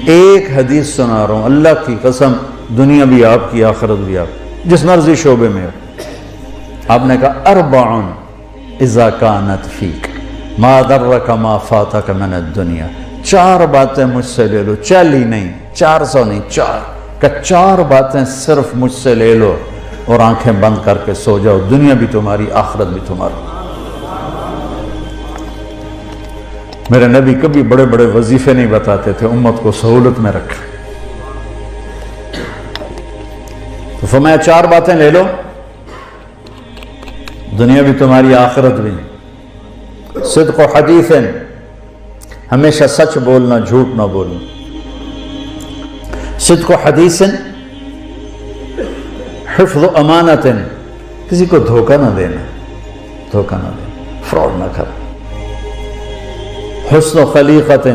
ایک حدیث سنا رہا ہوں، اللہ کی قسم، دنیا بھی آپ کی، آخرت بھی آپ، جس مرضی شعبے میں ہو۔ آپ نے کہا اربع اذا کانت فیک ما درک ما فاتک من الدنیا، 4 باتیں مجھ سے لے لو، 40 نہیں، 400 نہیں، 4 کہ 4 باتیں صرف مجھ سے لے لو اور آنکھیں بند کر کے سو جاؤ، دنیا بھی تمہاری، آخرت بھی تمہاری۔ میرے نبی کبھی بڑے بڑے وظیفے نہیں بتاتے تھے، امت کو سہولت میں رکھا۔ تو فرمایا 4 باتیں لے لو، دنیا بھی تمہاری، آخرت بھی۔ صدق و حدیث، ہمیشہ سچ بولنا، جھوٹ نہ بولنا۔ صدق و حدیث، حفظ و امانت، کسی کو دھوکہ نہ دینا، دھوکہ نہ دینا، فراڈ نہ کرنا۔ حسن و خلیقت،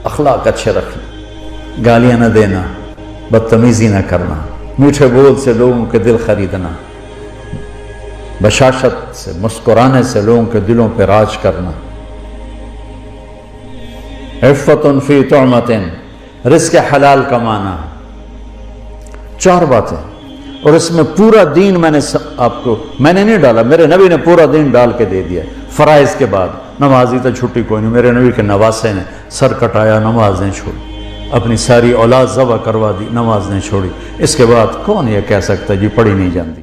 اخلاق اچھے رکھنا، گالیاں نہ دینا، بدتمیزی نہ کرنا، میٹھے بول سے لوگوں کے دل خریدنا، بشاشت سے، مسکرانے سے لوگوں کے دلوں پہ راج کرنا۔ عفت فی طعمت، رزق حلال کمانا۔ 4 باتیں، اور اس میں پورا دین میں نے آپ کو، میں نے نہیں ڈالا، میرے نبی نے پورا دین ڈال کے دے دیا۔ فرائض کے بعد نمازی تو چھٹی کوئی نہیں، میرے نبی کے نواسے نے سر کٹایا، نماز نہیں چھوڑی، اپنی ساری اولاد ذبح کروا دی، نماز نہیں چھوڑی۔ اس کے بعد کون یہ کہہ سکتا جی پڑھی نہیں جاتی؟